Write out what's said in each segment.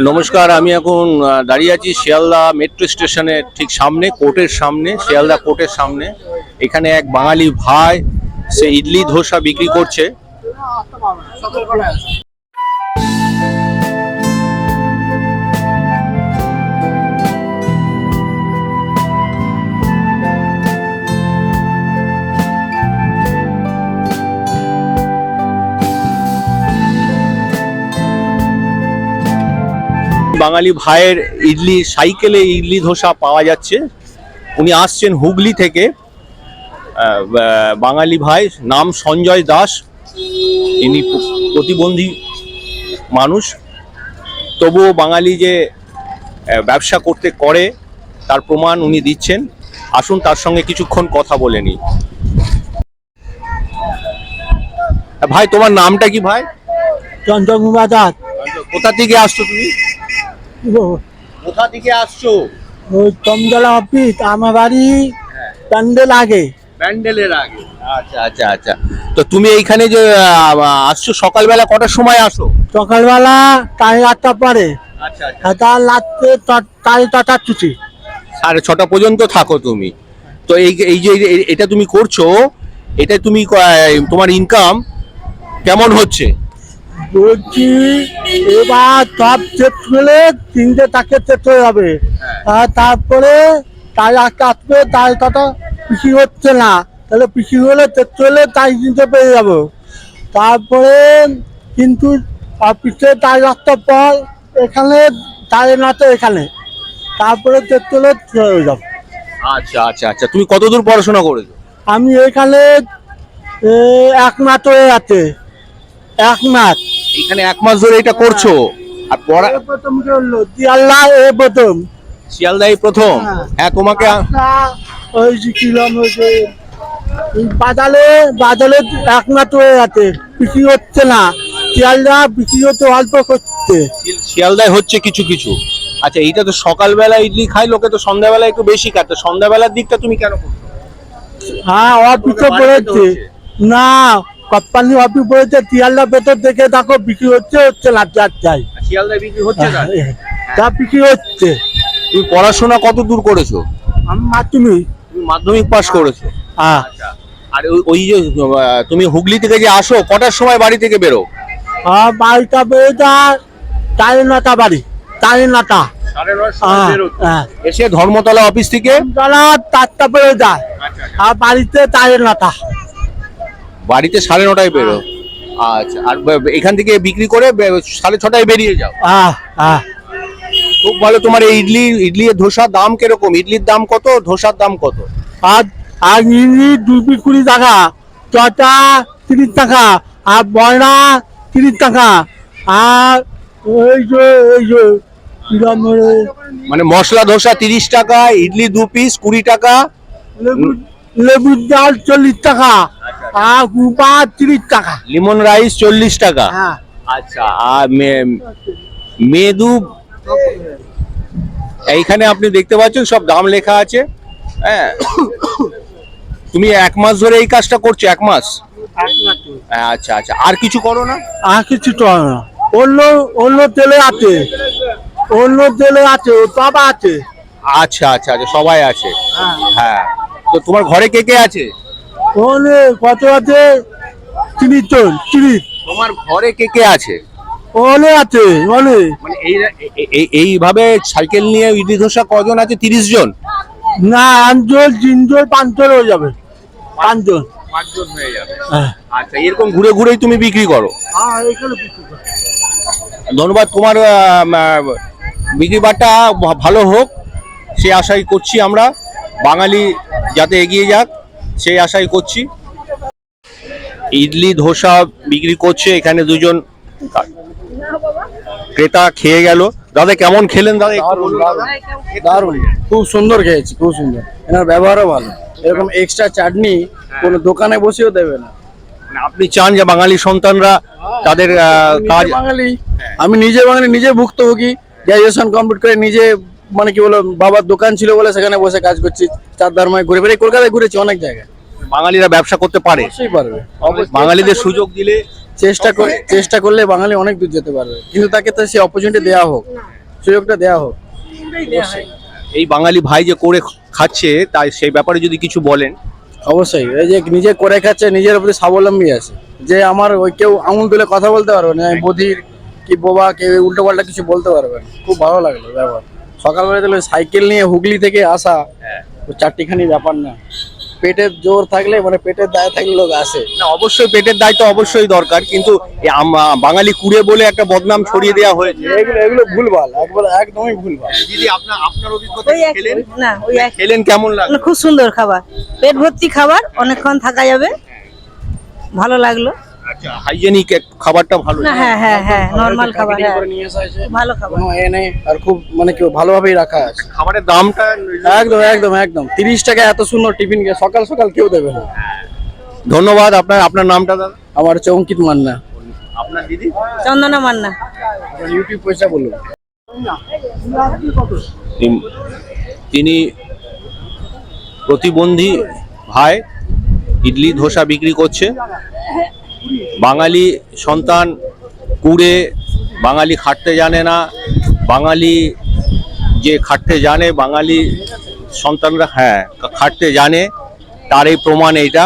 নমস্কার, আমি এখন দাঁড়িয়ে আছি শিয়ালদা মেট্রো স্টেশনের ঠিক সামনে, কোর্টের সামনে, শিয়ালদা কোর্টের সামনে। এখানে এক বাঙালি ভাই সে ইডলি ধোসা বিক্রি করছে। বাঙালি ভাইয়ের ইডলি, সাইকেলে ইডলি ধোসা পাওয়া যাচ্ছে। উনি আসছেন হুগলি থেকে। বাঙালি ভাই, নাম সঞ্জয় দাস। ইনি প্রতিবন্ধী মানুষ, তবুও বাঙালি যে ব্যবসা করে তার প্রমাণ উনি দিচ্ছেন। আসুন তার সঙ্গে কিছুক্ষণ কথা বলে নিই। ভাই, তোমার নামটা কি ভাই? চন্দ্রকুমার দাস। কোথা থেকে আসছো তুমি? কোথা থেকে আসছো? ওই কমজলা অফিস, আমার বাড়ি প্যান্ডেল আগে। প্যান্ডেলের আগে। আচ্ছা আচ্ছা আচ্ছা। তো তুমি এইখানে যে আসছো, সকালবেলা কটার সময় আসো? সকালবেলা 8:30 পরে। আচ্ছা আচ্ছা। তার রাত্রে 6:30 ছুটি। 6:30 পর্যন্ত থাকো তুমি। তো এই যে এটা তুমি করছো, এটা তুমি তোমার ইনকাম কেমন হচ্ছে? বলছি এবার সব চেক করলে 3টে টাকে চেক হয়ে যাবে। আর তারপরে 8:30 আসবে, 8:30 পিসি হচ্ছে না, তাহলে পিসি হলে চেক করলে 3:30 পেয়ে যাবো। তারপরে কিন্তু অফিসে 8:30 পর এখানে 9:30 এখানে, তারপরে চেক করলে হয়ে যাবে। আচ্ছা আচ্ছা আচ্ছা। তুমি কতদূর পড়াশোনা করেছো? আমি এখানে 1 মাস হয়ে আছে। 1 মাস এখানে 1 মাস ধরে এটা করছো? আর পড়া প্রথম করলো শিয়ালদা প্রথম। শিয়ালদাই প্রথম? হ্যাঁ, তোমাকে ওই কিলোমিটার বাজালে 1 মাস হয়ে আছে, বিক্রি হচ্ছে না। শিয়ালদা বিক্রি হতে অল্প করছে। শিয়ালদায় হচ্ছে কিছু কিছু। আচ্ছা, এইটা তো সকালবেলা ইডলি খায় লোকে, তো সন্ধ্যাবেলা একটু বেশি খায়, তো সন্ধ্যাবেলার দিকটা তুমি কেন করছো? হ্যাঁ, অফিসে পড়েছে না, কোম্পানি অফিস পড়েছে। শিয়ালদা ভেতর দেখে দেখো বিক্রি হচ্ছে না, যার চাই শিয়ালদায় বিক্রি হচ্ছে না, তা বিক্রি হচ্ছে। তুমি পড়াশোনা কত দূর করেছো? আমি মাধ্যমিক। তুমি মাধ্যমিক পাস করেছো? হ্যাঁ। আর ওই যে তুমি হুগলি থেকে যে আসো, কটার সময় বাড়ি থেকে বেরো? বাড়িটা বেরো যায় 9:30 বাড়ি, 9:30। 9:30 এসে ধর্মতলা অফিস থেকে 4টা বেরো যায়। আর বাড়িতে 9:30। বাড়িতে 9:30 বেরো। আচ্ছা, আর এখান থেকে বিক্রি করে 6:30 বেরিয়ে যাও? খুব ভালো। তোমার এই ইডলি ধোসার দাম কিরকম? ইডলির দাম কত, ধোসার দাম কত? আর ইডলি 220 টাকা, চটা 30 টাকা, আর বয়রা 30 টাকা। আর এই যে মানে মশলা ধোসা 30 টাকা, ইডলি 2 পিস 20 টাকা, লেবুর ডাল 40 টাকা, আর গুপা 30 টাকা, লিমন রাইস 40 টাকা। আচ্ছা, আর মেদু এইখানে আপনি দেখতে পাচ্ছেন সব দাম লেখা আছে। হ্যাঁ, তুমি 1 মাস ধরে এই কাজটা করছো? 1 মাস? আচ্ছা আচ্ছা। আর কিছু করো না? আর কিছু তো না। অন্য তেলে আছে, সব আছে। আচ্ছা আচ্ছা আচ্ছা, সবাই আছে। হ্যাঁ, তো তোমার ঘরে কে কে আছে? কত আছে? 30 জন। 30। তোমার ঘরে কে কে আছে? অনেক আছে, অনেক। মানে এইভাবে সাইকেল নিয়ে ইডলি ধোসা কজন আছে? 30 জন? না, 5 জন, 3 জন, 5 জন হয়ে যাবে। 5 জন। 5 জন হয়ে যাবে। আচ্ছা, এরকম ঘুরে ঘুরেই তুমি বিক্রি করো? ধন্যবাদ। তোমার বিক্রি বাট্টা ভালো হোক, সে আশাই করছি আমরা। বাঙালি যাতে এগিয়ে যাক, সেই আশাই করছি। ইডলি ধোসা বিক্রি করছে এখানে দুজন ক্রেতা। খেয়ে গেল। দাদা, কেমন খেলেন দাদা? দারুণ, খুব সুন্দর খেয়েছি, খুব সুন্দর। এনার ব্যবহারও ভালো। এরকম এক্সট্রা চাটনি কোনো দোকানে বসেও দেবে না। আপনি চান যে বাঙালি সন্তানরা তাদের কাজ? বাঙালি, আমি নিজে বাঙালি, নিজে ভুক্তভোগী। গ্রাজুয়েশন কমপ্লিট করে নিজে, মানে কি বলো, বাবার দোকান ছিল বলে সেখানে বসে কাজ করছি। চারধারমায় ঘুরে বেড়ে, কলকাতায় ঘুরেছি অনেক জায়গায়। বাঙালিরা ব্যবসা করতে পারে? অবশ্যই পারবে। বাঙালিদের সুযোগ দিলে চেষ্টা করলে বাঙালি অনেক দূর যেতে পারবে, কিন্তু তাকে তো সেই অপরচুনিটি দেওয়া হোক, সুযোগটা দেওয়া হোক। এই বাঙালি ভাই যে করে খাচ্ছে, তাই সেই ব্যাপারে যদি কিছু বলেন। অবশ্যই, এই যে নিজে করে খাচ্ছে, নিজের প্রতি স্বাবলম্বী আছে, যে আমার ওই কেউ আঙুল তুলে কথা বলতে পারবে না, আমি বধির কি বোবা কেউ উল্টো পাল্টা কিছু বলতে পারবে না। খুব ভালো লাগলো ব্যাপার। সকালবেলা তাহলে সাইকেল নিয়ে হুগলি থেকে আসা, চারটিখানি ব্যাপার না। পেটের জোর থাকলে, মানে পেটের দায়ে থাকলে লোক আসে। না, অবশ্যই পেটের দায়িত্ব অবশ্যই দরকার, কিন্তু বাঙালি কুড়ে বলে একটা বদনাম ছড়িয়ে দেওয়া হয়েছে। এগুলো ভুলভাল, একদমই ভুলভাল। দিদি, আপনার অভিজ্ঞতা ওই এক খেলেন? না ওই এক খেলেন, কেমন লাগলো? খুব সুন্দর খাবার, পেট ভর্তি খাবার, অনেকক্ষণ থাকা যাবে, ভালো লাগলো। আচ্ছা, হাইজেনিক খাবারটা ভালো। না হ্যাঁ হ্যাঁ হ্যাঁ, নর্মাল খাবার, প্যাকেটিং হ্যাঁ করে নিয়ে আসা হয়েছে, ভালো খাবার। কোনো এ নেই, আর খুব মানে কি ভালোভাবেই রাখা আছে। খাবারের দামটা একদম একদম একদম 30 টাকা এত সুন্দর টিফিন সকাল সকাল কেউ দেবে না। ধন্যবাদ। আপনার নামটা দাদা? আমার হচ্ছে অঙ্কিত মান্না। আপনার দিদি? চন্দনা মান্না। ইউটিউব পয়সা বলুন। তিনি প্রতিবন্ধী ভাই, ইডলি ধোসা বিক্রি করছে। বাঙালি সন্তান কুড়ে, বাঙালি খাটতে জানে না, বাঙালি যে খাটতে জানে, বাঙালি সন্তানরা হ্যাঁ খাটতে জানে, তার এই প্রমাণ এইটা।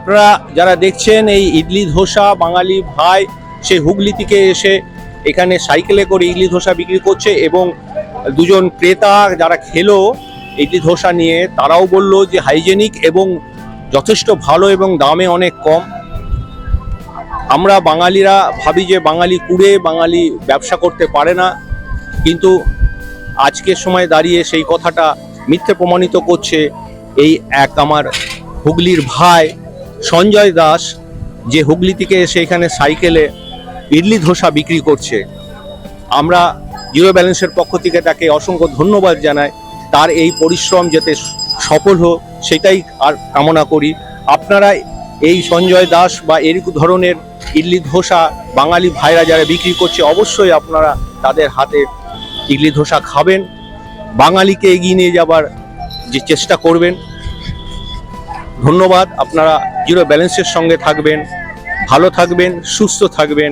আপনারা যারা দেখছেন এই ইডলি ধোসা বাঙালি ভাই সেই হুগলি থেকে এসে এখানে সাইকেলে করে ইডলি ধোসা বিক্রি করছে, এবং দুজন ক্রেতা যারা খেলো ইডলি ধোসা নিয়ে তারাও বলল যে হাইজেনিক এবং যথেষ্ট ভালো এবং দামে অনেক কম। আমরা বাঙালিরা ভাবি যে বাঙালি কুড়ে, বাঙালি ব্যবসা করতে পারে না, কিন্তু আজকের সময় দাঁড়িয়ে সেই কথাটা মিথ্যে প্রমাণিত করছে এই এক আমার হুগলির ভাই সঞ্জয় দাস, যে হুগলি থেকে এসে এখানে সাইকেলে ইডলি ধোসা বিক্রি করছে। আমরা জিরো ব্যালেন্সের পক্ষ থেকে তাকে অসংখ্য ধন্যবাদ জানাই। তার এই পরিশ্রম যাতে সফল হোক সেটাই আর কামনা করি। আপনারা এই সঞ্জয় দাস বা এই ধরনের ইডলি ধোসা বাঙালি ভাইরা যারা বিক্রি করছে অবশ্যই আপনারা তাদের হাতে ইডলি ধোসা খাবেন, বাঙালিকে এগিয়ে নিয়ে যাবার যে চেষ্টা করবেন। ধন্যবাদ। আপনারা জিরো ব্যালেন্সের সঙ্গে থাকবেন, ভালো থাকবেন, সুস্থ থাকবেন।